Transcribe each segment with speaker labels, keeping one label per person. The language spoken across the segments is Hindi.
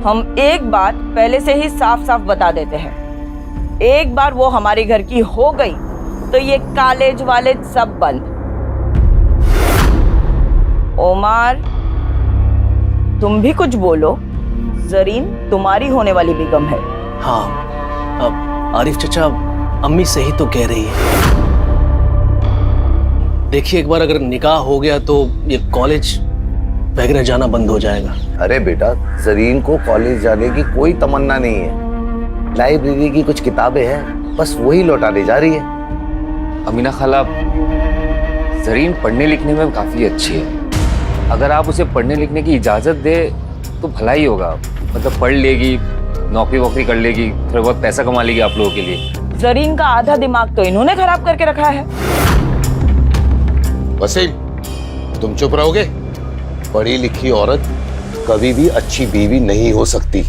Speaker 1: हम एक बात पहले से ही साफ साफ बता देते हैं, एक बार वो हमारे घर की हो गई तो ये कॉलेज वाले सब बंद। ओमार, तुम भी कुछ बोलो। जरीन तुम्हारी होने वाली बेगम है।
Speaker 2: हाँ, अब आरिफ चचा, अम्मी सही तो कह रही है। देखिए, एक बार अगर निकाह हो गया तो ये कॉलेज वगैरह जाना बंद हो जाएगा।
Speaker 3: अरे बेटा, जरीन को कॉलेज जाने की कोई तमन्ना नहीं है। लाइब्रेरी की कुछ किताबें हैं, बस वही लौटाने जा रही है।
Speaker 4: अमीना खाला, जरीन पढ़ने लिखने में काफी अच्छी है। अगर आप उसे पढ़ने लिखने की इजाजत दे तो भला ही होगा। मतलब पढ़ लेगी, नौकरी वोकरी कर लेगी, थोड़ा बहुत पैसा कमा लेगी आप लोगों के लिए।
Speaker 1: जरीन का आधा दिमाग तो इन्होंने खराब करके रखा है।
Speaker 3: वसीम, तुम चुप रहोगे? पढ़ी लिखी औरत कभी भी अच्छी बीवी नहीं हो सकती।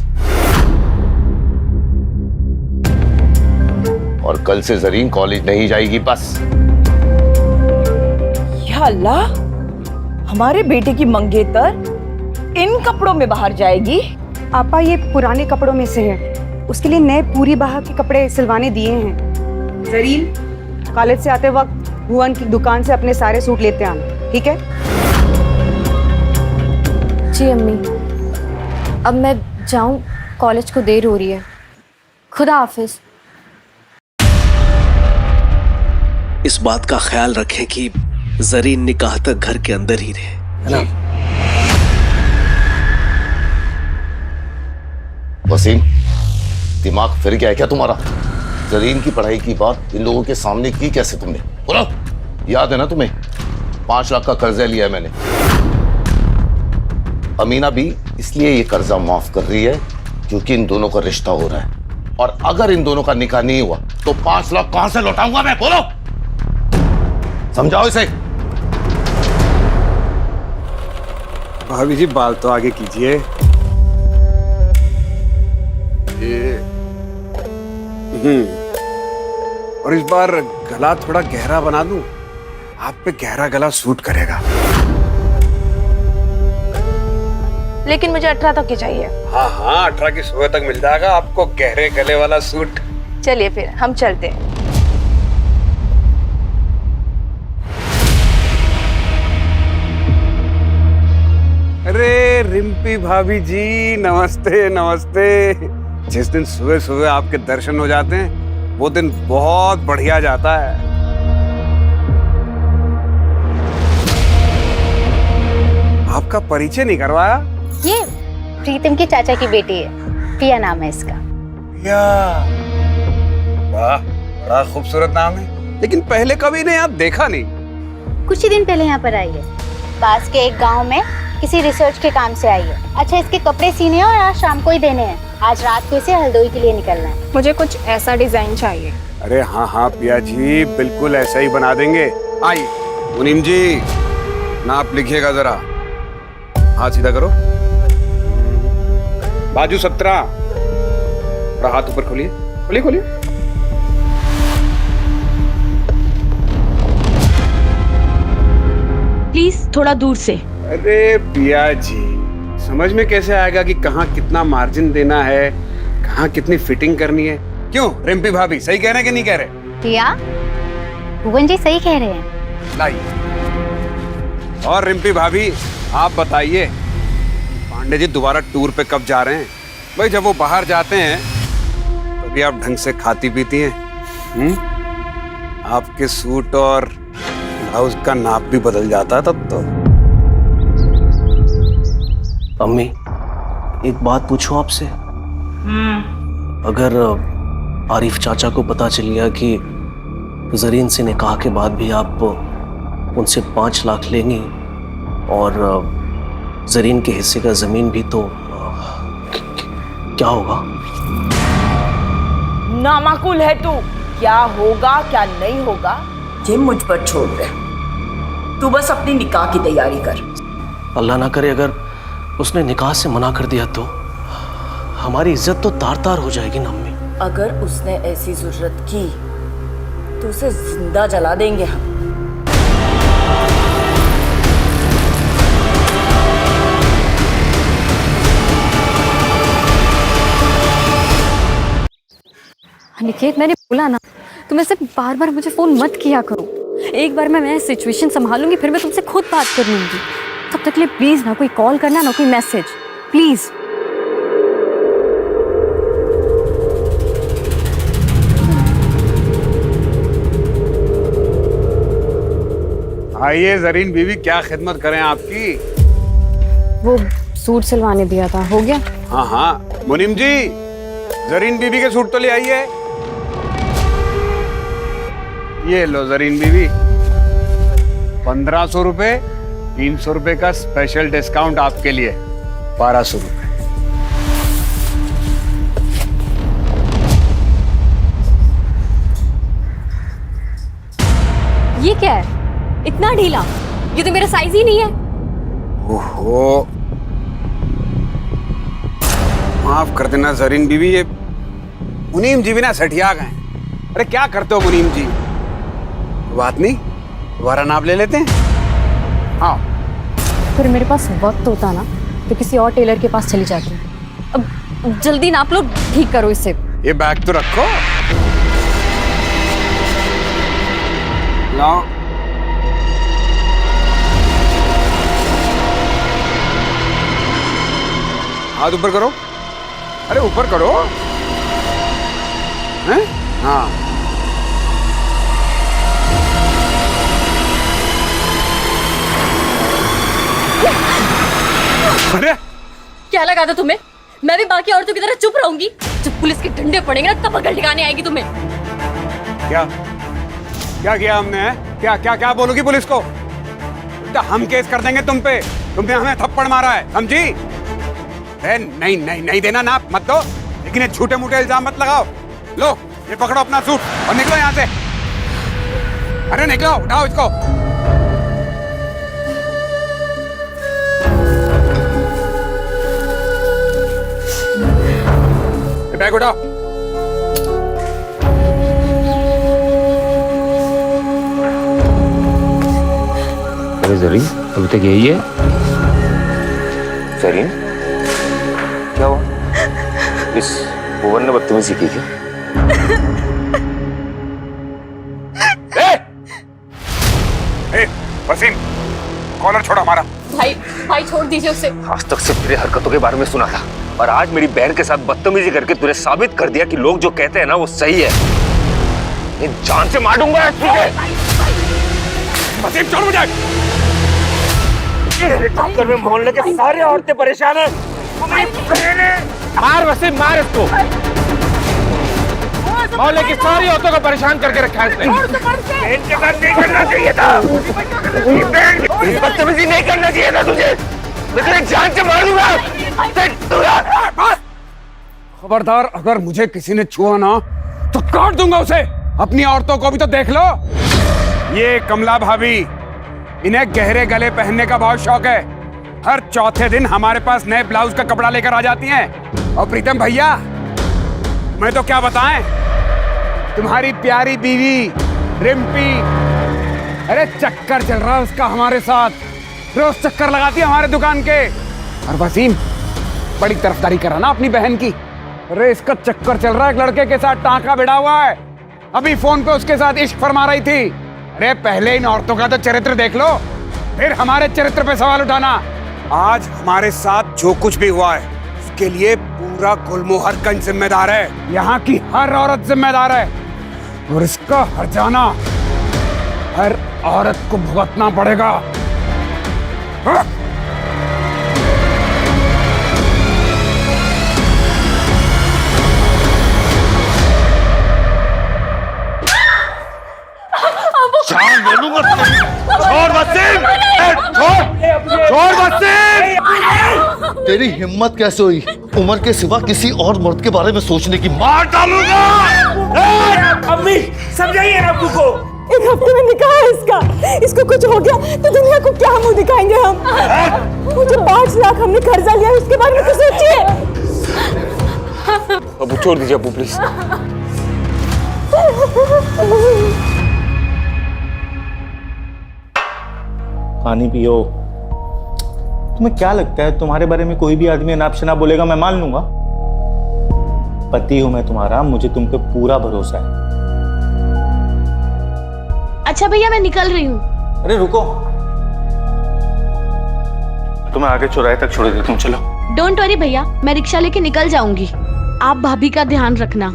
Speaker 3: और कल से जरीन कॉलेज नहीं जाएगी, बस।
Speaker 1: या अल्लाह, हमारे बेटे की मंगेतर इन कपड़ों में बाहर जाएगी?
Speaker 5: आपा, ये पुराने कपड़ों में से है, उसके लिए नए पूरी बाह के कपड़े सिलवाने दिए हैं। जरीन, कॉलेज से आते वक्त भुवन की दुकान से अपने सारे सूट लेते आना, ठीक है?
Speaker 6: जी अम्मी, अब मैं जाऊं, कॉलेज को देर हो रही है। खुदा हाफिज।
Speaker 2: इस बात का ख्याल रखें कि जरीन निकाह तक घर के अंदर ही रहे, है ना?
Speaker 3: वसीम, दिमाग फिर गया है क्या तुम्हारा? जरीन की पढ़ाई की बात इन लोगों के सामने की कैसे तुमने? बोलो, याद है ना तुम्हें? 5 लाख का कर्जा लिया है मैंने। अमीना भी इसलिए ये कर्जा माफ कर रही है क्योंकि इन दोनों का रिश्ता हो रहा है। और अगर इन दोनों का निकाह नहीं हुआ तो 5 लाख कहां से लौटाऊंगा मैं? बोलो, समझाओ इसे।
Speaker 7: भाभी जी, बाल तो आगे कीजिए। और इस बार गला थोड़ा गहरा बना दूं, आप पे गहरा गला सूट करेगा।
Speaker 6: लेकिन मुझे 18 तक की चाहिए।
Speaker 7: हाँ हाँ, 18 की सुबह तक मिल जाएगा आपको गहरे गले वाला सूट।
Speaker 6: चलिए फिर हम चलते हैं।
Speaker 7: अरे रिम्पी भाभी जी, नमस्ते नमस्ते। जिस दिन सुबह सुबह आपके दर्शन हो जाते हैं वो दिन बहुत बढ़िया जाता है। आपका परिचय नहीं करवाया?
Speaker 8: ये प्रीतम की चाचा की बेटी है, पिया नाम है इसका।
Speaker 7: पिया, वाह, बड़ा खूबसूरत नाम है। लेकिन पहले कभी ने यहाँ देखा नहीं।
Speaker 8: कुछ ही दिन पहले यहाँ पर आई है, पास के एक गांव में किसी रिसर्च के काम से आई है। अच्छा, इसके कपड़े सीने हैं और आज शाम को ही देने हैं। आज रात को इसे हल्द्वानी के लिए निकलना है।
Speaker 6: मुझे कुछ ऐसा डिजाइन चाहिए।
Speaker 7: अरे हाँ हाँ पिया जी, बिल्कुल ऐसा ही बना देंगे। आइए मुनीम जी, नाप लिखिएगा जरा। हाथ सीधा करो, बाजू 17, थोड़ा हाथ ऊपर खोलिए, खोलिए खोलिए।
Speaker 1: प्लीज थोड़ा दूर से।
Speaker 7: अरे पिया जी, समझ में कैसे आएगा कि कहाँ कितना मार्जिन देना है, कहाँ कितनी फिटिंग करनी है? क्यों रिम्पी भाभी, सही कह रहे हैं कि नहीं कह रहे?
Speaker 8: पिया, भुवन जी सही कह रहे हैं।
Speaker 7: लाइए। और रिम्पी भाभी, आप बताइए, पांडे जी दोबारा टूर पे कब जा रहे हैं? भाई जब वो बाहर जाते हैं तभी आप ढंग से खाती पीती हैं। आपके सूट और ब्लाउज का नाप भी बदल जाता है तब तो।
Speaker 2: अम्मी, एक बात पूछूं आपसे? अगर आरिफ चाचा को पता चल गया कि जरीन से निकाह के बाद भी आप उनसे 5 लाख लेंगी और जरीन के हिस्से का जमीन भी, तो क्या होगा?
Speaker 1: नामाकुल है तू। क्या होगा क्या नहीं होगा ये मुझ पर छोड़ दे। तू बस अपनी निकाह की तैयारी कर।
Speaker 2: अल्लाह ना करे अगर उसने निकाह से मना कर दिया तो हमारी इज्जत तो तार तार हो जाएगी ना अम्मी।
Speaker 1: अगर उसने ऐसी जरूरत की तो उसे जिंदा जला देंगे हम।
Speaker 6: निकेत, मैंने बोला ना, तुम ऐसे बार बार मुझे फ़ोन मत किया करो। एक बार मैं सिचुएशन संभालूंगी, फिर मैं तुमसे खुद बात कर लूँगी। तब तक के लिए प्लीज़ ना कोई कॉल करना, ना कोई मैसेज, प्लीज़।
Speaker 7: आइए जरीन बीवी, क्या खिदमत करें आपकी।
Speaker 6: वो सूट सिलवाने दिया था, हो गया?
Speaker 7: हाँ हाँ मुनीम जी, जरीन बीबी के सूट तो ले आइए। ये लो जरीन बीवी, 1500 रुपए, 300 रुपए का स्पेशल डिस्काउंट आपके लिए, 1200 रुपए।
Speaker 6: ये क्या है, इतना ढीला? ये तो मेरा साइज ही नहीं है।
Speaker 7: ओहो, माफ कर देना जरीन बीवी, ये मुनीम जी भी ना सठिया गए। अरे क्या करते हो मुनीम जी, बात नहीं, दोबारा नाप ले लेते हैं। हाँ,
Speaker 6: फिर मेरे पास वक्त होता ना तो किसी और टेलर के पास चली जाती। अब जल्दी नाप लो, ठीक करो इसे।
Speaker 7: ये बैग तो रखो। लाओ। हाथ ऊपर करो। अरे ऊपर करो। हैं? हाँ। अरे
Speaker 6: क्या लगा था तुम्हें? मैं भी बाकी औरतों की तरह चुप रहूंगी? जब पुलिस के डंडे पड़ेंगे ना, तब अकल ठिकाने आएगी तुम्हें।
Speaker 7: क्या क्या किया हमने है? क्या क्या क्या बोलोगी पुलिस को? तो हम केस कर देंगे तुम पे। तुमने हमें थप्पड़ मारा है, समझी? नहीं नहीं नहीं देना ना, मत दो, लेकिन ये झूठे मूठे इल्जाम मत लगाओ। लो ये पकड़ो अपना सूट और निकलो यहाँ से। अरे निकलो, उठाओ इसको। ये बैग उठाओ।
Speaker 4: अरे जरीन, अभी तक यही है? जरीन, क्या हुआ? इस भुवन ने बदतमीजी की क्या?
Speaker 7: वसीम, कॉलर छोड़ो हमारा।
Speaker 6: भाई भाई छोड़ दीजिए उसे।
Speaker 4: आज तक सिर्फ तेरे हरकतों के बारे में सुना था, और आज मेरी बहन के साथ बदतमीजी करके तूने साबित कर दिया कि लोग जो कहते हैं ना वो सही है। मैं जान से मार दूंगा तुझे।
Speaker 7: वसीम छोड़ मुझे।
Speaker 4: चक्कर में मोहल्ले के सारे औरतें परेशान हैं। मार वसीम, मार इसको। मोहल्ले की सारी औरतों को परेशान करके रखा है इसने। इनके साथ नहीं करना चाहिए था, बदतमीजी नहीं करना चाहिए था तुझे। मैं तुझे जान से मार दूंगा।
Speaker 7: खबरदार, अगर मुझे किसी ने छुआ ना तो काट दूंगा उसे। अपनी औरतों को भी तो देख लो। ये कमला भाभी, इन्हें गहरे गले पहनने का बहुत शौक है। हर चौथे दिन हमारे पास नए ब्लाउज का कपड़ा लेकर आ जाती हैं। और प्रीतम भैया, मैं तो क्या बताएं, तुम्हारी प्यारी बीवी रिम्पी, अरे चक्कर चल रहा है उसका हमारे साथ। रोज चक्कर लगाती है हमारे दुकान के। और वसीम बड़ी तरफदारी कर रहा ना अपनी बहन की। अरे इसका चक्कर चल रहा है एक लड़के के साथ, टांका भिड़ा हुआ है। अभी फोन पे उसके साथ इश्क फरमा रही थी। अरे पहले इन औरतों का तो चरित्र देख लो, फिर हमारे चरित्र पे सवाल उठाना। आज हमारे साथ जो कुछ भी हुआ है उसके लिए पूरा गुलमोहरगंज जिम्मेदार है। यहाँ की हर औरत जिम्मेदार है, और इसका हर्जाना हर औरत को भुगतना पड़ेगा। हाँ?
Speaker 3: जान बोलूंगा। छोड़ वसीम, छोड़ वसीम। तेरी हिम्मत कैसे हुई उमर के सिवा किसी और मर्द के बारे में सोचने की? मार डालूंगा।
Speaker 9: अम्मी समझाइए ना अब्बू को।
Speaker 10: एक हफ्ते में निकाह है इसका, इसको कुछ हो गया तो दुनिया को क्या मुंह दिखाएंगे हम? मुझे 5 लाख हमने कर्जा लिया, उसके बारे में तो सोचिए।
Speaker 4: अबू छोड़ दीजिए अबू प्लीज।
Speaker 9: पानी पियो। तुम्हें क्या लगता है तुम्हारे बारे में कोई भी आदमी अनाप शनाप बोलेगा मैं मान लूंगा?
Speaker 11: पति हूं मैं तुम्हारा, मुझे तुम पे पूरा भरोसा है।
Speaker 10: अच्छा भैया मैं निकल रही हूँ।
Speaker 11: अरे रुको, तुम्हें आगे चौराहे तक छोड़ दे, तुम चलो।
Speaker 10: डोंट वरी भैया, मैं रिक्शा लेके निकल जाऊंगी। आप भाभी का ध्यान रखना।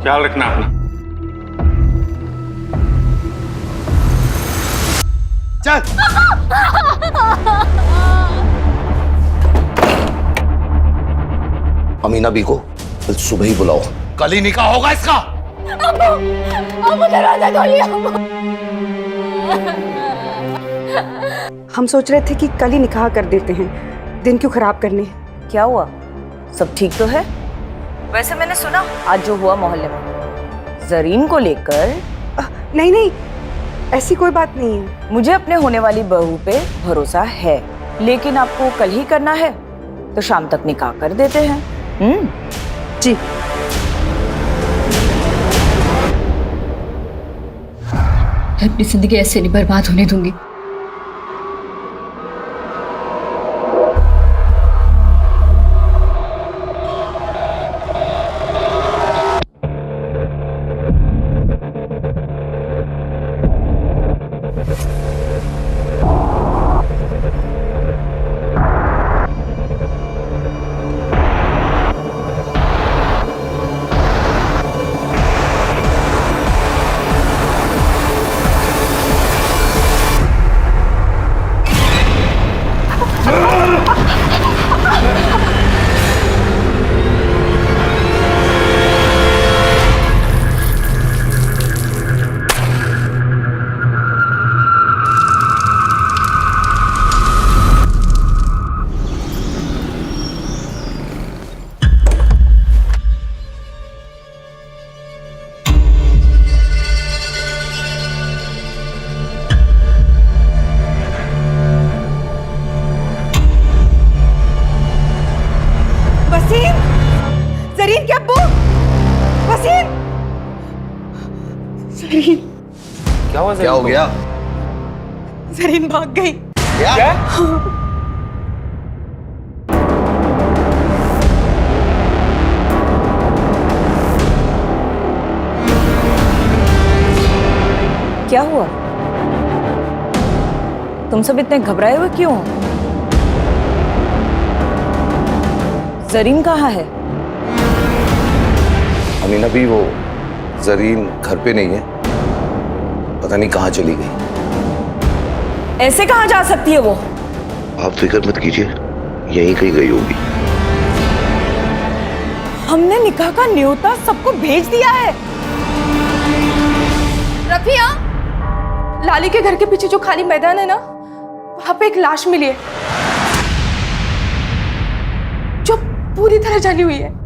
Speaker 11: ख्याल रखना अपना।
Speaker 3: चल। अमीना बी को कल सुबह ही बुलाओ, कल ही निकाह होगा इसका।
Speaker 10: दरवाजा खोलिए।
Speaker 5: हम सोच रहे थे कि कल ही निकाह कर देते हैं, दिन क्यों खराब करने।
Speaker 1: क्या हुआ, सब ठीक तो है? वैसे मैंने सुना आज जो हुआ मोहल्ले में जरीन को लेकर।
Speaker 5: नहीं नहीं, ऐसी कोई बात नहीं है।
Speaker 1: मुझे अपने होने वाली बहू पे भरोसा है, लेकिन आपको कल ही करना है तो शाम तक निकाह कर देते हैं।
Speaker 5: जी।
Speaker 6: अपनी जिंदगी ऐसे नहीं बर्बाद होने दूंगी।
Speaker 10: जरीन क्या अब्बू? वसीम! जरीन!
Speaker 4: क्या हुआ?
Speaker 3: क्या हो गया?
Speaker 10: जरीन भाग गई।
Speaker 3: क्या?
Speaker 1: क्या हुआ? तुम सब इतने घबराए हुए क्यों हो? जरीन कहाँ है?
Speaker 3: अमीना भी, वो जरीन घर पे नहीं है, पता नहीं कहाँ चली गई।
Speaker 1: ऐसे कहाँ जा सकती है वो?
Speaker 3: आप फिक्र मत कीजिए, यहीं कहीं गई होगी।
Speaker 1: हमने निकाह का न्योता सबको भेज दिया है।
Speaker 10: रफिया, लाली के घर के पीछे जो खाली मैदान है ना, वहां पे एक लाश मिली है जो पूरी तरह जली हुई है।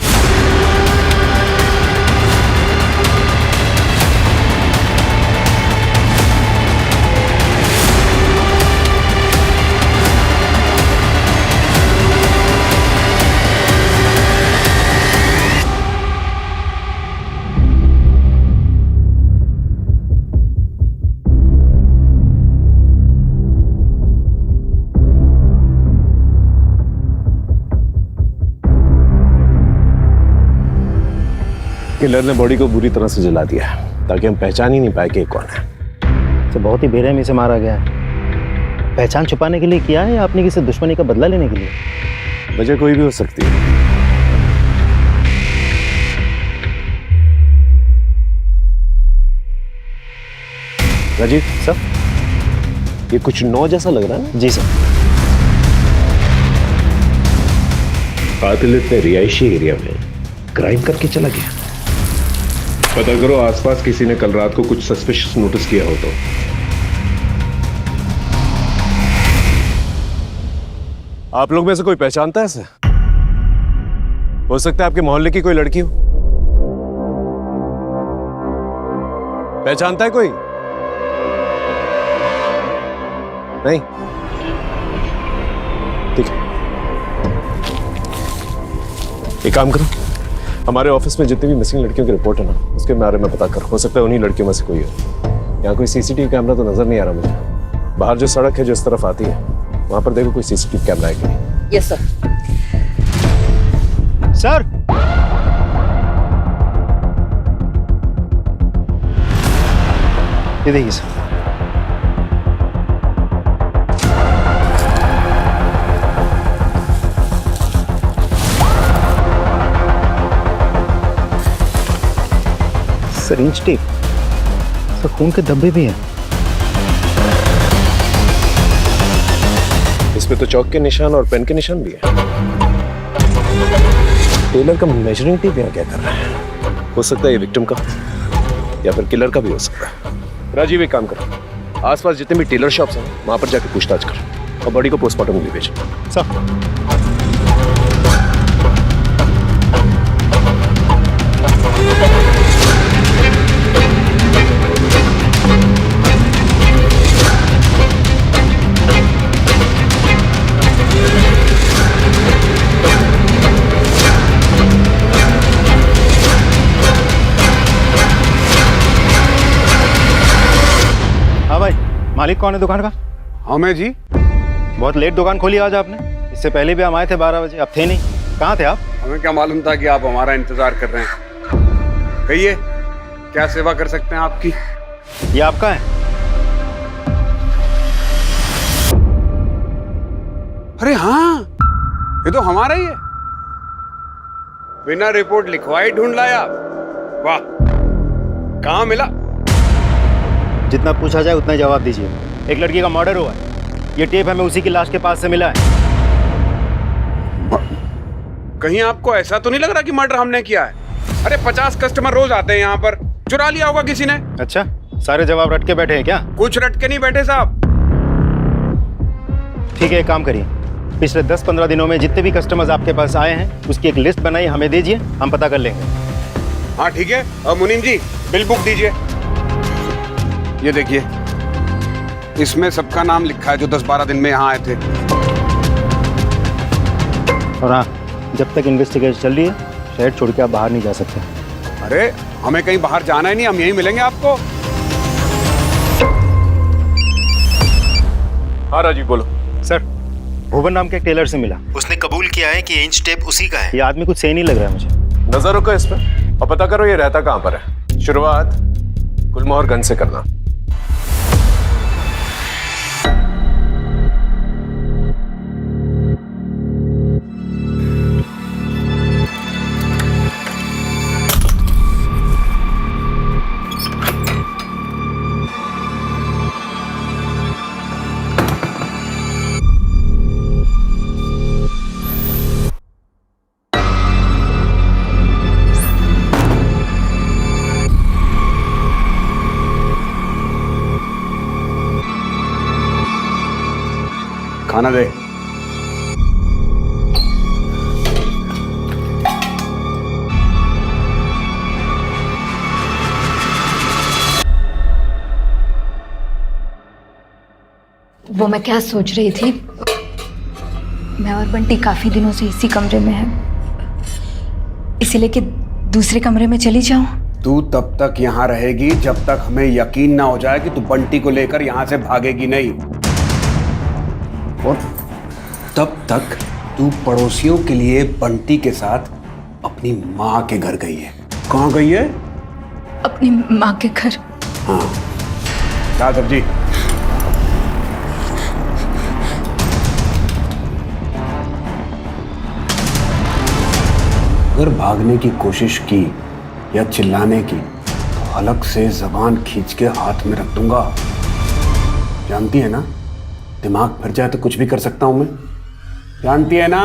Speaker 2: किलर ने बॉडी को बुरी तरह से जला दिया ताकि हम पहचान ही नहीं पाए कि कौन है।
Speaker 11: तो बहुत ही बेरहमी से मारा गया है। पहचान छुपाने के लिए किया है या अपनी किसी दुश्मनी का बदला लेने के लिए?
Speaker 2: वजह कोई भी हो सकती है। राजीव सर, ये कुछ नौ जैसा लग रहा है ना?
Speaker 11: जी सर।
Speaker 12: कातिल इतने रिहायशी एरिया में क्राइम करके चला गया। पता करो आसपास किसी ने कल रात को कुछ सस्पिशियस नोटिस किया हो तो।
Speaker 2: आप लोग में से कोई पहचानता है इसे? हो सकता है आपके मोहल्ले की कोई लड़की हो। पहचानता है कोई? नहीं? ठीक है, एक काम करो, हमारे ऑफिस में जितनी भी मिसिंग लड़कियों की रिपोर्ट है ना, उसके बारे में पता करो। हो सकता है उन्हीं लड़कियों में से कोई हो। यहाँ कोई सीसीटीवी कैमरा तो नजर नहीं आ रहा मुझे। बाहर जो सड़क है जो इस तरफ आती है, वहां पर देखो कोई सीसीटीवी कैमरा है कि नहीं।
Speaker 1: Yes sir.
Speaker 11: सर, ये देखिए सर। सिरिंज टेप, सर खून के धब्बे भी हैं।
Speaker 12: इसमें तो चौक के निशान और पेन के निशान भी है। टेलर का मेजरिंग टेप यहाँ क्या कर रहा है? हो सकता है ये विक्टिम का या फिर किलर का भी हो सकता है। राजीव एक काम कर, आसपास जितने भी टेलर शॉप्स हैं वहां पर जाकर पूछताछ कर और बॉडी को पोस्टमार्टम के लिए भेज।
Speaker 11: सर, हाँ भाई, मालिक कौन है दुकान का?
Speaker 7: हाँ मैं जी।
Speaker 11: बहुत लेट दुकान खोली आज आपने। इससे पहले भी हम आए थे 12 बजे, अब थे नहीं। कहाँ थे आप?
Speaker 7: हमें क्या मालूम था कि आप हमारा इंतजार कर रहे हैं। कहिए क्या सेवा कर सकते हैं आपकी?
Speaker 11: ये आपका है?
Speaker 7: अरे हाँ, ये तो हमारा ही है। बिना रिपोर्ट लिखवाई ढूंढ लाया। वाह, कहाँ मिला?
Speaker 11: जितना पूछा जाए उतना जवाब दीजिए। एक लड़की का मर्डर हुआ है। ये टेप हमें उसी की लाश के पास से मिला है।
Speaker 7: कहीं आपको ऐसा तो नहीं लग रहा कि मर्डर हमने किया है? अरे 50 कस्टमर रोज आते हैं यहाँ पर, चुरा लिया होगा किसी ने।
Speaker 11: अच्छा, सारे जवाब रट के बैठे हैं क्या?
Speaker 7: कुछ रट के नहीं बैठे साहब।
Speaker 11: ठीक है, एक काम करिए, पिछले 10-15 दिनों में जितने भी कस्टमर्स आपके पास आए हैं उसकी एक लिस्ट बनाई, हमें दीजिए, हम पता कर लेंगे।
Speaker 7: हाँ ठीक है। और मुनीम जी, बिल बुक दीजिए। ये देखिए, इसमें सबका नाम लिखा है जो 10-12 दिन में यहाँ आए थे।
Speaker 11: और हाँ, जब तक इन्वेस्टिगेशन चल रही है शहर छोड़ के आप बाहर नहीं जा सकते।
Speaker 7: अरे हमें कहीं बाहर जाना ही नहीं, हम यहीं मिलेंगे आपको।
Speaker 12: हाँ राजीव बोलो।
Speaker 11: सर, भुवन नाम के एक टेलर से मिला। उसने कबूल किया है कि इंच टेप उसी का है। ये आदमी कुछ सही नहीं लग रहा है मुझे।
Speaker 12: नजर रखो इस पर और पता करो ये रहता कहाँ पर है। शुरुआत गुलमोहरगंज से करना।
Speaker 7: खाना दे।
Speaker 6: वो मैं क्या सोच रही थी, मैं और बंटी काफी दिनों से इसी कमरे में हैं, इसीलिए कि दूसरे कमरे में चली जाऊं।
Speaker 7: तू तब तक यहाँ रहेगी जब तक हमें यकीन ना हो जाए कि तू बंटी को लेकर यहाँ से भागेगी नहीं। और तब तक तू पड़ोसियों के लिए बंटी के साथ अपनी माँ के घर गई है। कहाँ गई है?
Speaker 6: अपनी माँ के घर।
Speaker 7: हाँ, क्या सब्जी? अगर भागने की कोशिश की या चिल्लाने की तो हलक से जबान खींच के हाथ में रख दूंगा। जानती है ना, दिमाग फिर जाए तो कुछ भी कर सकता हूं मैं। जानती है ना?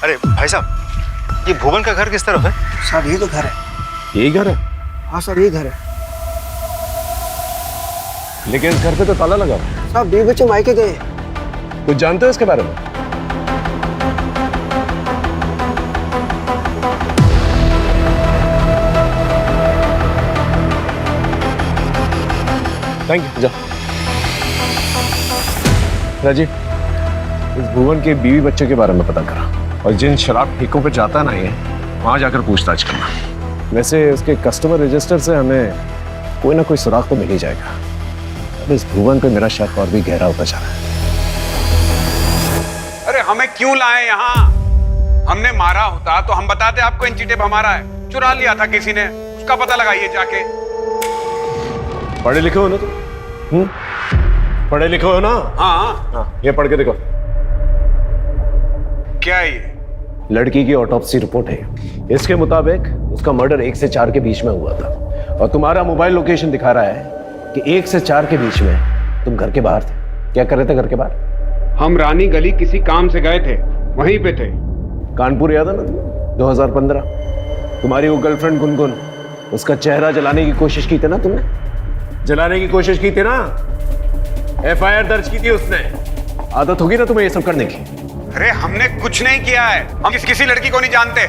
Speaker 11: अरे भाई साहब, ये भुवन का घर किस तरफ है?
Speaker 3: साहब ये तो घर है।
Speaker 12: यही घर है?
Speaker 3: हाँ सर, ये घर है।
Speaker 12: लेकिन इस घर पे तो ताला लगा है।
Speaker 3: साहब 2 बच्चे मायके गए।
Speaker 12: कुछ जानते हो इसके बारे में? Thank you. जा राजीव, इस भुवन के बीवी बच्चे के बारे में पता करा और जिन शराब ठेकों पे जाता ना ये, वहां जाकर पूछताछ करना। वैसे उसके कस्टमर रजिस्टर से हमें कोई ना कोई सुराग तो मिल ही जाएगा। अब इस भुवन पे मेरा शक और भी गहरा होता जा रहा है।
Speaker 7: अरे हमें क्यों लाए यहाँ? हमने मारा होता तो हम बताते आपको इंची टेप हमारा है, चुरा लिया था किसी ने, उसका पता लगाइए जाके।
Speaker 12: पढ़े लिखे हो ना तुम? पढ़े लिखे हो ना?
Speaker 7: हाँ।
Speaker 12: ये पढ़ के देखो।
Speaker 7: क्या है ये?
Speaker 12: लड़की की ऑटोप्सी रिपोर्ट है। इसके मुताबिक उसका मर्डर 1 से 4 के बीच में हुआ था और तुम्हारा मोबाइल लोकेशन दिखा रहा है कि 1 से 4 के बीच में तुम घर के बाहर थे। क्या कर रहे थे घर के बाहर?
Speaker 7: हम रानी गली किसी काम से गए थे, वहीं पे थे।
Speaker 12: कानपुर याद है ना तुम्हें? 2015 तुम्हारी वो गर्लफ्रेंड गुनगुन, उसका चेहरा जलाने की कोशिश की थी ना तुमने? जलाने की कोशिश की थी ना? FIR दर्ज की थी उसने। आदत होगी ना तुम्हें ये सब करने की?
Speaker 7: अरे हमने कुछ नहीं किया है, हम किसी लड़की को नहीं जानते।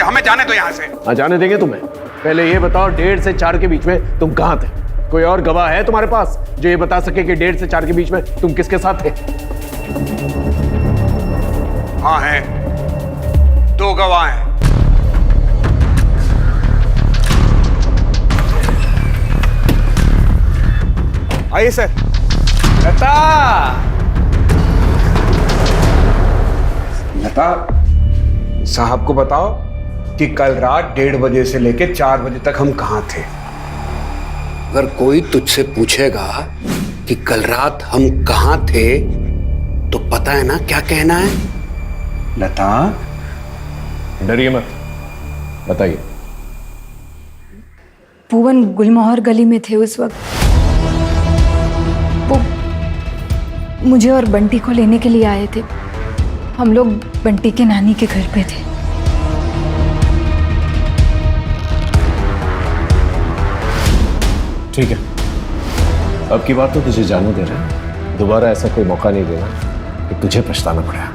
Speaker 7: हमें जाने दो यहाँ से।
Speaker 12: हाँ जाने देंगे तुम्हें। पहले ये बताओ 1.5 से 4 के बीच में तुम कहाँ थे? कोई और गवाह है तुम्हारे पास जो ये बता सके कि 1.5 से 4 के बीच में तुम किसके साथ थे?
Speaker 7: हाँ हैं, 2 गवाह हैं। आइए सर। लता साहब को बताओ कि कल रात 1:30 बजे से लेके 4 बजे तक हम कहाँ थे।
Speaker 13: अगर कोई तुझसे पूछेगा कि कल रात हम कहाँ थे तो पता है ना क्या कहना है?
Speaker 7: लता
Speaker 12: डरिए मत, बताइए।
Speaker 10: भुवन गुलमोहर गली में थे उस वक्त। वो मुझे और बंटी को लेने के लिए आए थे। हम लोग बंटी के नानी के घर पे थे।
Speaker 12: ठीक है, अब की बात तो तुझे जाने दे रहे हैं। दोबारा ऐसा कोई मौका नहीं देना कि तुझे पछताना पड़ा,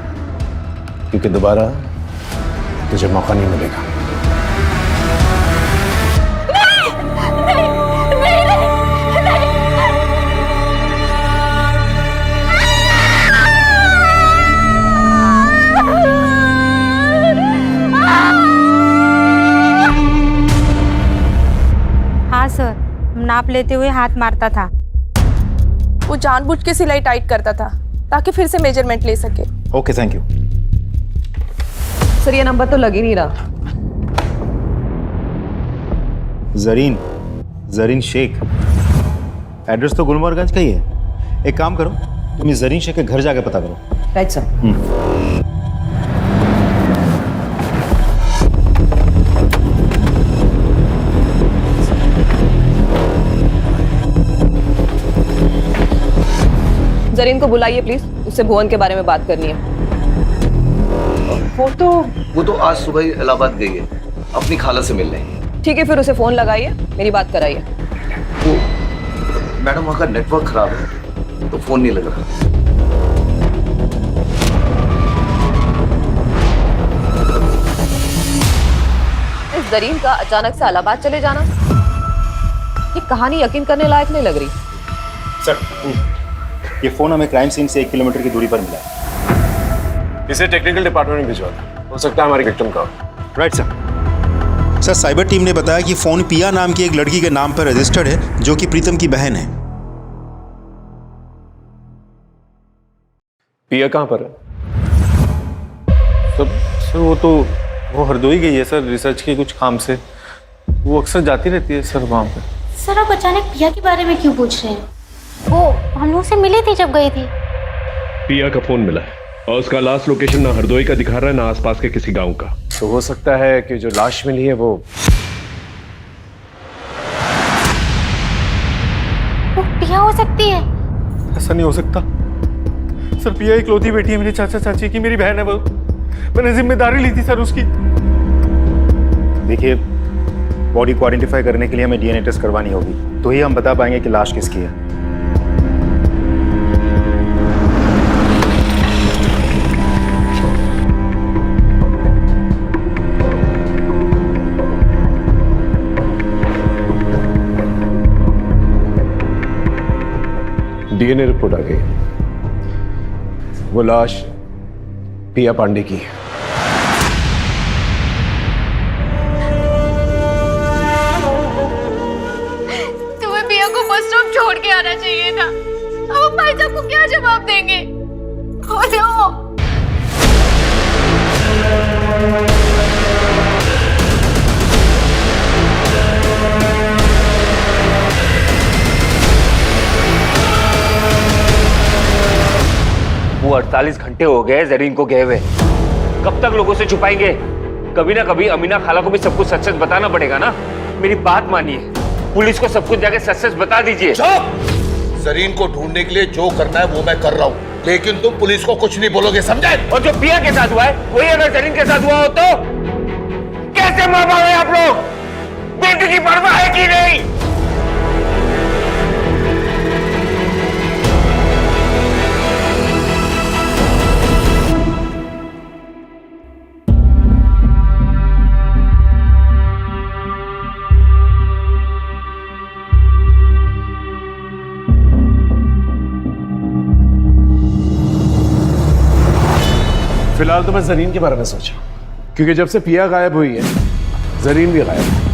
Speaker 12: क्योंकि दोबारा तुझे मौका नहीं मिलेगा।
Speaker 8: हाँ सर, नाप लेते हुए हाथ मारता था।
Speaker 10: वो जानबूझ के सिलाई टाइट करता था ताकि फिर से मेजरमेंट ले सके।
Speaker 11: Okay, thank you.
Speaker 1: सर ये नंबर तो लग ही नहीं रहा।
Speaker 11: जरीन शेख, एड्रेस तो गुलमोहरगंज का ही है। एक काम करो, तुम इस जरीन शेख के घर जाके पता करो।
Speaker 1: Right sir. जरीन को बुलाइए प्लीज, उससे भुवन के बारे में बात करनी है।
Speaker 2: वो तो आज सुबह ही इलाहाबाद गई है अपनी खाला से मिलने।
Speaker 1: ठीक है, फिर उसे फोन लगाइए, मेरी बात कराइए।
Speaker 2: तो मैडम वहाँ का नेटवर्क खराब है तो फोन नहीं लग रहा।
Speaker 1: इस जरीन का अचानक से इलाहाबाद चले जाना, ये कहानी यकीन करने लायक नहीं लग रही।
Speaker 11: सर, ये फोन हमें क्राइम सीन से 1 किलोमीटर की दूरी पर मिला है।
Speaker 12: इसे टेक्निकल डिपार्टमेंट में भिजवा था, हो सकता है हमारी विक्टिम का।
Speaker 11: Right sir. Sir, cyber team ने बताया कि फोन पिया नाम की एक लड़की के नाम पर रजिस्टर्ड है जो कि प्रीतम की बहन है।
Speaker 12: पिया कहाँ पर है?
Speaker 14: सर वो हरदोई गई है सर, रिसर्च के कुछ काम से। वो अक्सर जाती रहती है सर वहाँ पे।
Speaker 8: सर आप अचानक पिया के बारे में क्यों पूछ रहे हैं? वो हम लोग से मिली थी जब गई थी।
Speaker 12: पिया का फोन मिला है और उसका लास्ट लोकेशन ना हरदोई का दिखा रहा है ना आसपास के किसी गांव का। तो हो सकता है कि जो लाश मिली है वो
Speaker 8: पिया हो सकती है।
Speaker 14: ऐसा नहीं हो सकता सर। पिया इकलौती बेटी है मेरे चाचा चाची की, मेरी बहन है वो। मैंने जिम्मेदारी ली थी सर उसकी।
Speaker 11: देखिए, बॉडी को आइडेंटिफाई करने के लिए हमें DNA टेस्ट करवानी होगी, तो ही हम बता पाएंगे कि लाश किसकी है।
Speaker 12: DNA रिपोर्ट आ गई, वो लाश पिया पांडे की है।
Speaker 10: तुम्हें पिया को बस स्टॉप
Speaker 6: छोड़ के आना चाहिए था। अब भाई साहब को क्या जवाब देंगे? बोलो।
Speaker 4: वो 48 घंटे हो गए जरीन को गए हुए। कब तक लोगों से छुपाएंगे? कभी ना कभी अमीना खाला को भी सब कुछ सच सच बताना पड़ेगा ना। मेरी बात मानिए, पुलिस को सब कुछ जाके सच सच बता दीजिए।
Speaker 3: जरीन को ढूंढने के लिए जो करना है वो मैं कर रहा हूँ, लेकिन तुम पुलिस को कुछ नहीं बोलोगे, समझे?
Speaker 4: और जो पिया के साथ हुआ है वही अगर जरीन के साथ हुआ हो तो कैसे मार पाओगे आप लोग? बेटी की परवाह है कि नहीं?
Speaker 12: फिलहाल तो मैं जरीन के बारे में सोचा, क्योंकि जब से पिया गायब हुई है जरीन भी गायब है।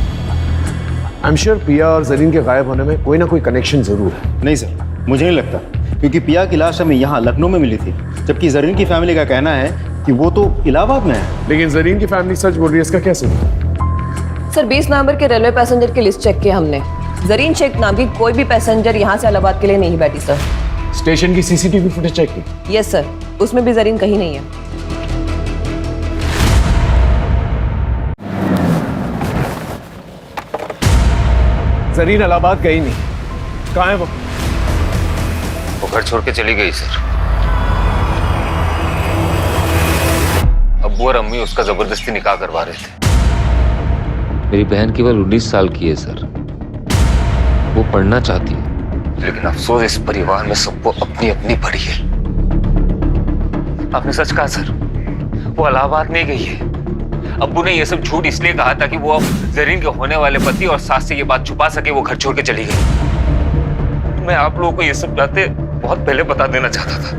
Speaker 12: आई एम श्योर पिया और जरीन के गायब होने में कोई ना कोई कनेक्शन जरूर है।
Speaker 11: नहीं सर, मुझे नहीं लगता, क्योंकि पिया की लाश हमें यहाँ लखनऊ में मिली थी, जबकि जरीन की फैमिली का कहना है कि वो तो इलाहाबाद में है।
Speaker 12: लेकिन जरीन की फैमिली सच बोल रही है, इसका क्या सबूत?
Speaker 1: सर 20 नवंबर के रेलवे पैसेंजर की लिस्ट चेक की हमने। जरीन शेख नाम की कोई भी पैसेंजर यहाँ से इलाहाबाद के लिए नहीं बैठी सर।
Speaker 12: स्टेशन की सीसीटीवी फुटेज चेक की?
Speaker 1: यस सर, उसमें भी जरीन कहीं नहीं है।
Speaker 12: जरीन इलाहाबाद गई नहीं, कहाँ है वो?
Speaker 4: वो घर छोड़ के चली गई सर। अब्बू और अम्मी उसका जबरदस्ती निकाह करवा रहे थे। मेरी बहन केवल 19 साल की है सर। वो पढ़ना चाहती है, लेकिन अफसोस इस परिवार में सबको अपनी अपनी पड़ी है। आपने सच कहा सर, वो इलाहाबाद नहीं गई है। अब्बू ने ये सब झूठ इसलिए कहा था कि वो जरीन के होने वाले पति और सास से ये बात छुपा सके। वो घर छोड़ के चली गई। मैं आप लोगों को ये सब बातें बहुत पहले बता देना चाहता था,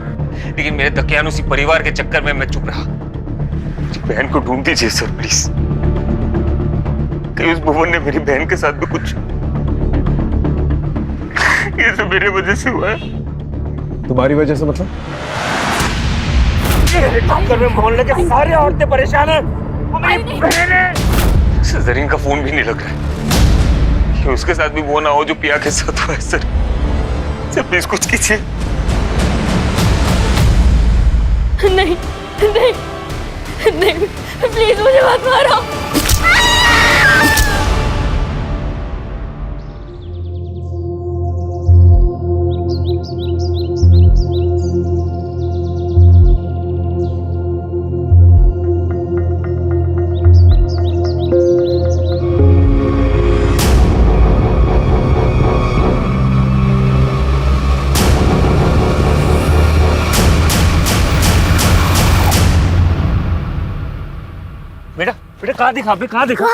Speaker 4: लेकिन मेरे दकियानुसी परिवार के चक्कर में मैं चुप रहा। बहन को ढूंढ दीजिए सर प्लीज। कहीं उस भुवन ने मेरी बहन के साथ भी कुछ, ये सब मेरे वजह से हुआ है।
Speaker 12: तुम्हारी वजह से मतलब?
Speaker 9: मोहल्ले के सारे औरतें परेशान हैं।
Speaker 4: जरीन का फोन भी नहीं लग रहा है। कि उसके साथ भी वो ना हो जो पिया के साथ हुआ है सर। प्लीज कुछ कीजिए।
Speaker 6: नहीं नहीं नहीं, प्लीज मुझे मत मारो।
Speaker 9: बेटा कहाँ दिखा? कहाँ दिखा?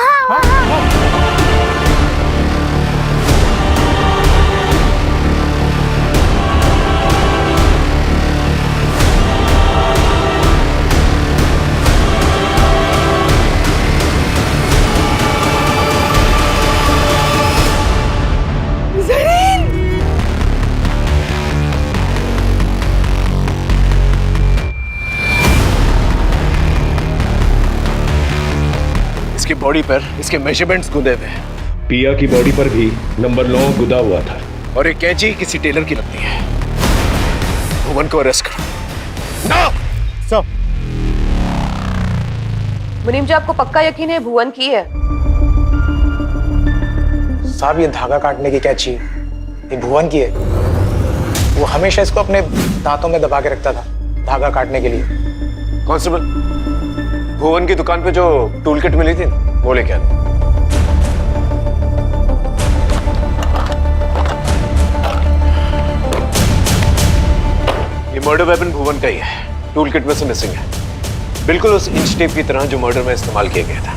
Speaker 12: इसकी बॉडी पर इसके मेजरमेंट्स गुदे हुए हैं।
Speaker 14: पिया की बॉडी पर भी नंबर 9 गुदा हुआ था।
Speaker 12: और एक कैंची किसी टेलर की लगती है। भुवन को अरेस्ट करो। नो!
Speaker 1: सर। मुनीम जी, आपको पक्का यकीन है भुवन की है?
Speaker 15: साहब, ये धागा काटने की कैंची ये भुवन की है। वो हमेशा इसको अपने दांतों में दबा के रखता था धागा काटने के लिए।
Speaker 12: कांस्टेबल, भुवन की दुकान पे जो टूल किट मिली थी वो लेके आना। ये मर्डर वेपन भुवन का ही है। टूल किट में से मिसिंग है, बिल्कुल उस इंच टेप की तरह जो मर्डर में इस्तेमाल किया गया था।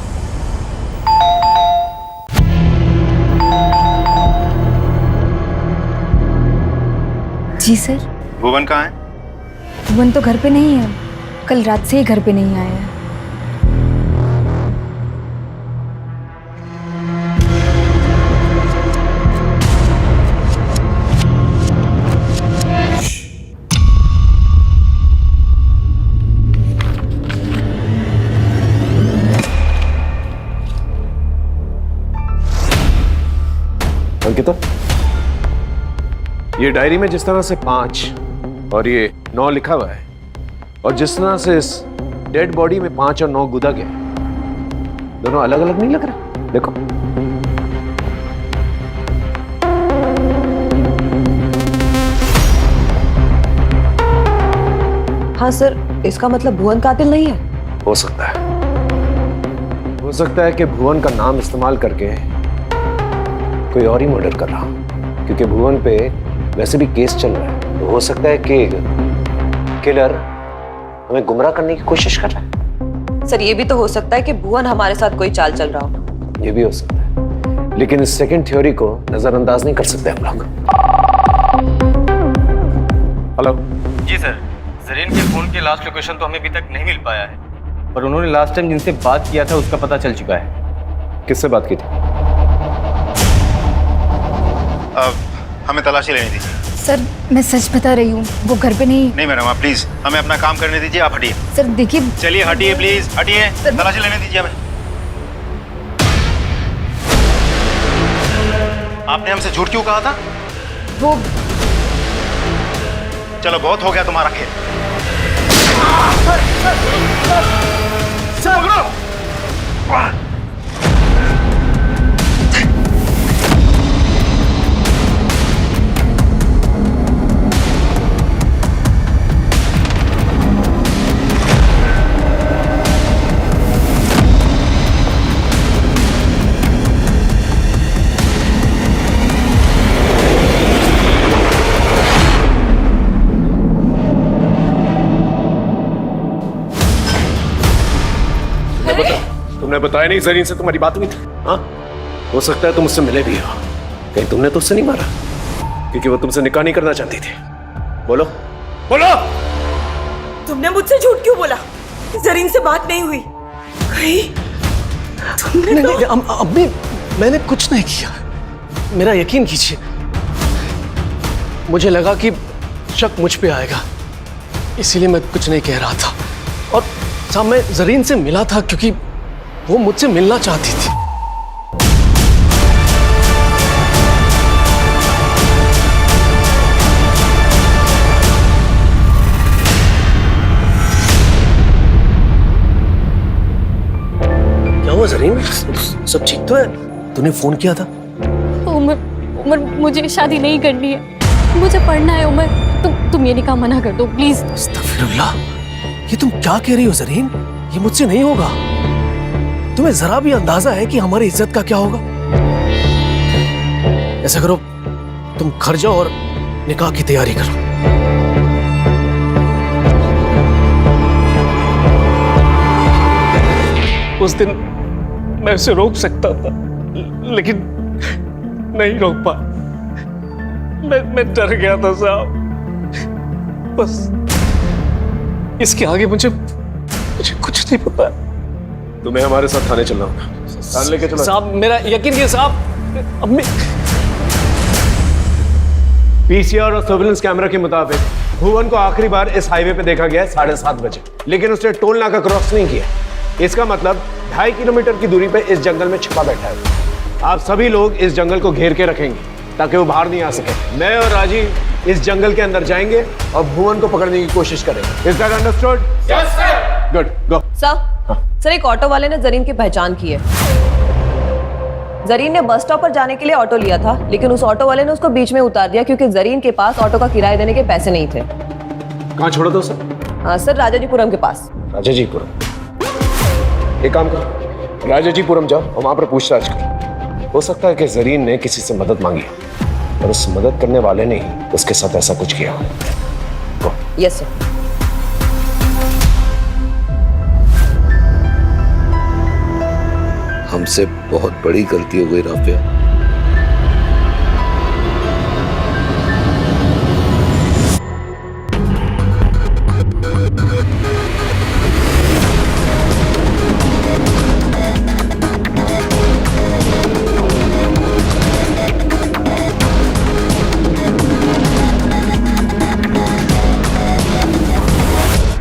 Speaker 6: जी सर।
Speaker 11: भुवन कहाँ है?
Speaker 6: भुवन तो घर पे नहीं है, कल रात से ही घर पे नहीं आया है।
Speaker 12: अंकिता, ये डायरी में जिस तरह से 5 और ये 9 लिखा हुआ है, और जिस तरह से इस डेड बॉडी में 5 और 9 गुदा गया, दोनों अलग अलग नहीं लग रहा? देखो।
Speaker 1: हाँ सर, इसका मतलब भुवन कातिल नहीं है?
Speaker 12: हो सकता है। हो सकता है कि भुवन का नाम इस्तेमाल करके कोई और ही मर्डर कर रहा हो, क्योंकि भुवन पे वैसे भी केस चल रहा है। तो हो सकता है कि किलर हमें गुमराह करने की कोशिश कर रहा है।
Speaker 1: सर, ये भी तो हो सकता है कि भुवन हमारे साथ कोई चाल चल रहा हो।
Speaker 12: ये भी हो सकता है, लेकिन इस सेकंड थ्योरी को नजरअंदाज नहीं कर सकते हम लोग। हेलो
Speaker 11: जी सर, जरीन के फोन की लास्ट लोकेशन तो हमें अभी तक नहीं मिल पाया है, पर उन्होंने लास्ट टाइम जिनसे बात किया था उसका पता चल चुका है।
Speaker 12: किससे बात की थी?
Speaker 11: हमें तलाशी लेनी थी।
Speaker 6: सर मैं सच बता रही हूँ, वो घर पे नहीं।
Speaker 11: नहीं मैडम, आप प्लीज हमें अपना काम करने दीजिए, आप हटिए।
Speaker 6: सर देखिए,
Speaker 11: चलिए हटिए प्लीज, हटिए, तलाशी लेने दीजिए हमें। आपने हमसे झूठ क्यों कहा था?
Speaker 6: वो
Speaker 11: चलो बहुत हो गया तुम्हारा खेल।
Speaker 12: तुमने बताया नहीं जरीन से तुम्हारी बात हुई थी? हाँ, हो सकता है तुम उससे मिले भी हो। कहीं तुमने तो उससे नहीं मारा? क्योंकि वो तुमसे निकाह नहीं करना चाहती थी। बोलो बोलो।
Speaker 10: तुमने मुझसे झूठ क्यों बोला? जरीन से बात नहीं हुई कहीं? तुमने
Speaker 2: नहीं, अम्मी, मैंने कुछ नहीं किया, मेरा यकीन कीजिए। मुझे लगा कि शक मुझ पे आएगा, इसीलिए मैं कुछ नहीं कह रहा था। और साहब, मैं जरीन से मिला था क्योंकि वो मुझसे मिलना चाहती थी। क्या हुआ जरीन? सब ठीक तो है? तूने फोन किया था?
Speaker 6: उमर मुझे शादी नहीं करनी है, मुझे पढ़ना है। उमर तुम ये निकाह मना कर दो प्लीज।
Speaker 2: अस्तगफिरुल्लाह, ये तुम क्या कह रही हो जरीन? ये मुझसे नहीं होगा। तुम्हें जरा भी अंदाजा है कि हमारी इज्जत का क्या होगा? ऐसा करो, तुम घर जाओ और निकाह की तैयारी करो। उस दिन मैं उसे रोक सकता था, लेकिन नहीं रोक पा। मैं डर गया था साहब। बस इसके आगे मुझे कुछ नहीं पता।
Speaker 12: तुम्हें हमारे साथ थाने चलना होगा। थाने लेके चलो
Speaker 2: साहब, मेरा यकीन कीजिए साहब। अब मैं
Speaker 12: पीसीआर और सर्विलेंस कैमरा के मुताबिक भुवन को आखिरी बार इस हाईवे पे देखा गया 7:30 बजे, लेकिन उसने टोल नाका क्रॉस नहीं किया। इसका मतलब 2.5 किलोमीटर की दूरी पे इस जंगल में छिपा बैठा है। आप सभी लोग इस जंगल को घेर के रखेंगे ताकि वो बाहर नहीं आ सके। मैं और राजीव इस जंगल के अंदर जाएंगे और भुवन को पकड़ने की कोशिश करेंगे। Is that understood? Yes sir. Good, go.
Speaker 1: Sir, एक ऑटो वाले ने जरीन की पहचान की है। जरीन ने बस स्टॉप पर जाने के लिए ऑटो लिया था, लेकिन उस ऑटो वाले ने उसको बीच में उतार दिया क्योंकि जरीन के पास ऑटो का किराया देने के पैसे नहीं थे।
Speaker 12: कहाँ छोड़ा था सर?
Speaker 1: हाँ सर, राजाजीपुरम के पास।
Speaker 12: राजाजीपुरम? एक काम करो, राजाजीपुरम जाओ और वहां पर पूछताछ करो। हो सकता है कि जरीन ने किसी से मदद मांगी और उस मदद करने वाले ने ही उसके साथ ऐसा कुछ किया।
Speaker 1: Yes sir.
Speaker 13: हमसे बहुत बड़ी गलती हो गई राफिया।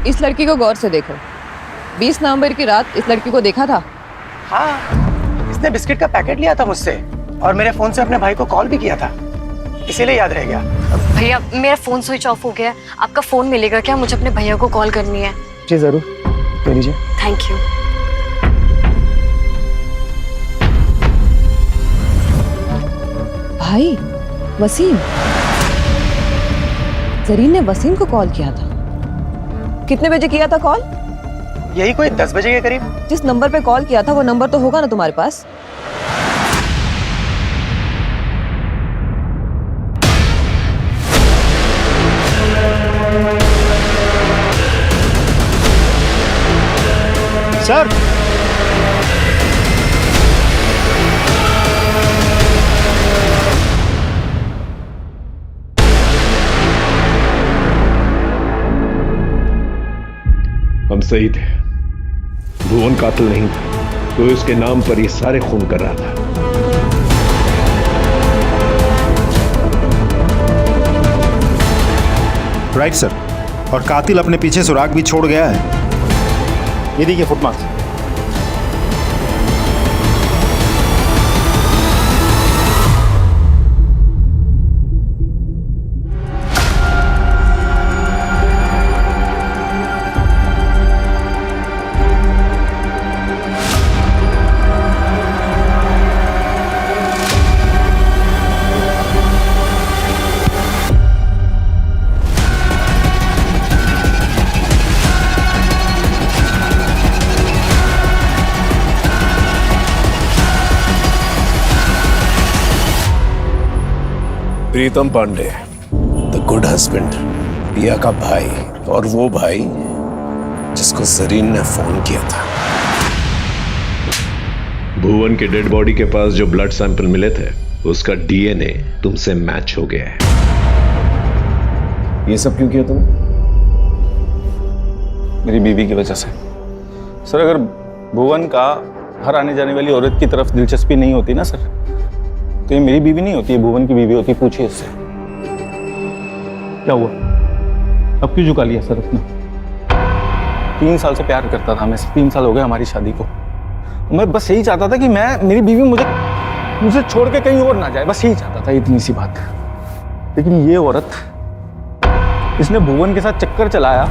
Speaker 1: इस लड़की को गौर से देखो। 20 नवंबर की रात इस लड़की को देखा था?
Speaker 15: हाँ, इसने बिस्किट का पैकेट लिया था मुझसे और मेरे फोन से अपने भाई को कॉल भी किया था, इसीलिए याद रह गया।
Speaker 6: भैया मेरा फोन स्विच ऑफ हो गया है, आपका फोन मिलेगा क्या? मुझे अपने भैया को कॉल करनी है।
Speaker 15: जी जरूर, ले लीजिए।
Speaker 6: Thank you.
Speaker 10: भाई वसीम, जरीन ने वसीम को कॉल किया था। कितने बजे किया था कॉल?
Speaker 15: यही कोई 10 बजे के करीब।
Speaker 10: जिस नंबर पे कॉल किया था वो नंबर तो होगा ना तुम्हारे पास?
Speaker 11: सर,
Speaker 12: हम सही थे, भुवन कातिल नहीं था, तो इसके नाम पर ये सारे खून कर रहा था।
Speaker 11: राइट सर, और कातिल अपने पीछे सुराग भी छोड़ गया है। ये देखिए footmarks.
Speaker 12: Pritam Pandey, the good husband, Piya का भाई, और वो भाई जिसको जरीन ने फोन किया था। भुवन के डेड बॉडी के पास जो ब्लड सैंपल मिले थे, उसका डीएनए तुमसे मैच हो गया है। ये सब क्यों किया तुम?
Speaker 14: मेरी बीवी की वजह से। सर, अगर भुवन का हर आने जाने वाली औरत की तरफ दिलचस्पी नहीं होती ना सर, तो ये मेरी बीवी नहीं होती, है भुवन की बीवी होती। पूछिए इससे क्या हुआ, अब क्यों झुका लिया सर अपना? 3 साल से प्यार करता था मैं, 3 साल हो गए हमारी शादी को। मैं बस यही चाहता था कि मेरी बीवी मुझे छोड़ के कहीं और ना जाए, बस यही चाहता था, इतनी सी बात। लेकिन ये औरत, इसने भुवन के साथ चक्कर चलाया,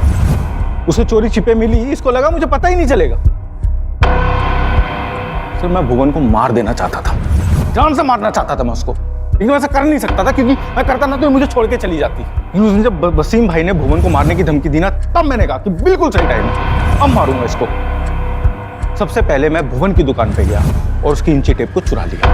Speaker 14: उसे चोरी छिपे मिली, इसको लगा मुझे पता ही नहीं चलेगा। सर, मैं भुवन को मार देना चाहता था, जान से मारना चाहता था मैं उसको, लेकिन मैं ऐसा कर नहीं सकता था, क्योंकि मैं करता ना तो मुझे छोड़ के चली जाती। लेकिन उस दिन जब वसीम भाई ने भुवन को मारने की धमकी दी ना, तब मैंने कहा कि बिल्कुल सही टाइम है, अब मारूंगा इसको। सबसे पहले मैं भुवन की दुकान पे गया और उसकी इंची टेप को चुरा लिया।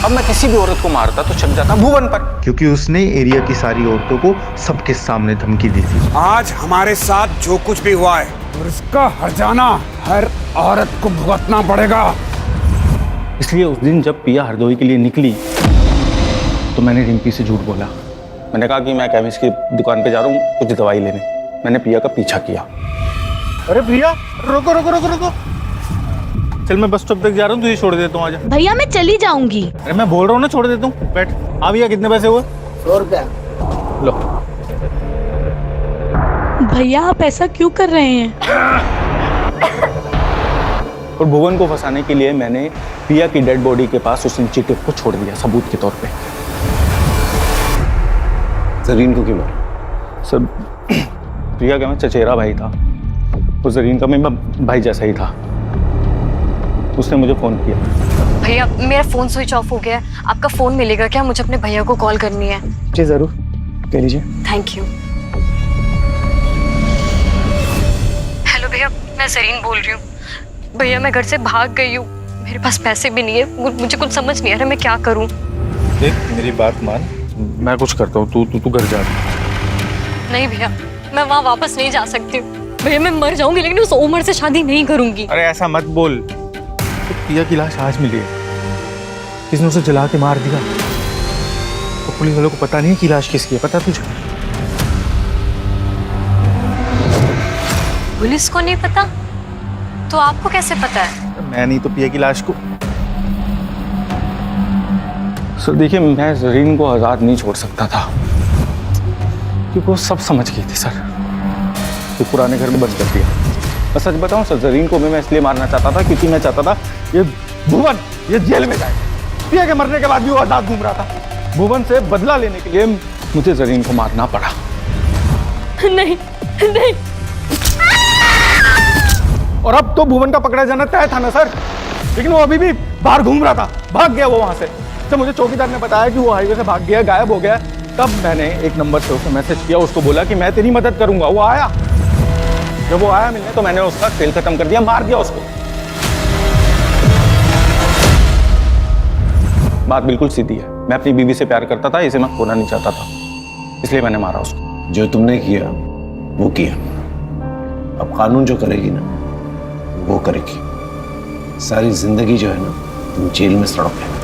Speaker 14: अब मैं किसी भी औरत को मारता तो चल जाता भुवन पर,
Speaker 11: क्योंकि उसने एरिया की सारी औरतों को सबके सामने धमकी दी थी।
Speaker 7: आज हमारे साथ जो कुछ भी हुआ है, और इसका हर्जाना हर औरत को भुगतना पड़ेगा।
Speaker 14: इसलिए उस दिन जब पिया हरदोई के लिए निकली तो मैंने रिंकी से झूठ बोला। मैंने कहा कि मैं केमिस्ट की दुकान पे जा रहा हूँ कुछ दवाई लेने। मैंने पिया का पीछा किया। अरे प्रिया, रुको रुको रुको रुको, चल मैं बस स्टॉप तक जा रहा हूँ, तुझे छोड़ देता हूँ, आजा।
Speaker 10: भैया मैं चली जाऊंगी।
Speaker 14: अरे मैं बोल रहा हूँ ना, छोड़ देता हूँ, बैठ। हाँ भैया, कितने पैसे हुए?
Speaker 15: 100 रुपया।
Speaker 14: लो।
Speaker 10: भैया आप ऐसा क्यों कर रहे हैं?
Speaker 14: और भुवन को फंसाने के लिए मैंने पिया की डेड बॉडी के पास उस इंची टेप को छोड़ दिया सबूत के तौर पे।
Speaker 12: जरीन को क्यों मारा?
Speaker 14: सर, प्रिया का मैं चचेरा भाई था, और जरीन का मैं भाई जैसा ही था। उसने मुझे फोन किया।
Speaker 6: भैया मेरा फोन स्विच ऑफ हो गया है, आपका फोन मिलेगा क्या? मुझे अपने भैया को कॉल करनी है।
Speaker 15: जी जरूर, ले लीजिए।
Speaker 6: Thank you. हेलो भैया, मैं जरीन बोल रही हूँ। भैया मैं घर से भाग गई हूँ, मेरे पास पैसे भी नहीं है, मुझे कुछ समझ नहीं आ रहा मैं क्या करूँ।
Speaker 14: देख मेरी बात मान, मैं कुछ करता हूँ, तू घर जा।
Speaker 6: नहीं भैया, मैं वहाँ वापस नहीं जा सकती हूँ। भैया मैं मर जाऊंगी, लेकिन उस उमर से शादी नहीं करूंगी।
Speaker 14: अरे ऐसा मत बोल। तो पिया की लाश आज मिली है, किसने उसे जला के मार दिया। तो पुलिस वालों को पता नहीं कि लाश किसकी है, पता तुझे?
Speaker 6: पुलिस को नहीं पता तो आपको कैसे पता है?
Speaker 14: मैं नहीं तो पिया की लाश को। सर देखिए, मैं जरीन को आजाद नहीं छोड़ सकता था, क्योंकि वो सब समझ गई थी सर। तो पुराने घर में बंद कर दिया, बस सच बताऊं सर, जरीन को मैं इसलिए मारना चाहता था क्योंकि मैं चाहता था ये भुवन ये जेल में जाए। पिया के मरने के बाद भी वो आजाद घूम रहा था। भुवन से बदला लेने के लिए मुझे जरीन को मारना पड़ा।
Speaker 6: नहीं नहीं।
Speaker 14: और अब तो भुवन का पकड़ा जाना तय था ना सर, लेकिन वो अभी भी बाहर घूम रहा था, भाग गया वो वहां से। जब मुझे चौकीदार ने बताया कि वो हाईवे से भाग गया, गायब हो गया, तब मैंने एक नंबर से उसे मैसेज किया, उसको बोला कि मैं तेरी मदद करूंगा। वो आया, जब वो आया मिलने तो मैंने उसका खेल खत्म कर दिया, मार दिया उसको। बात बिल्कुल सीधी है, मैं अपनी बीवी से प्यार करता था, इसे मैं खोना नहीं चाहता था, इसलिए मैंने मारा उसको।
Speaker 12: जो तुमने किया वो किया, अब कानून जो करेगी ना वो करेगी। सारी जिंदगी जो है ना तुम जेल में सड़ोगे।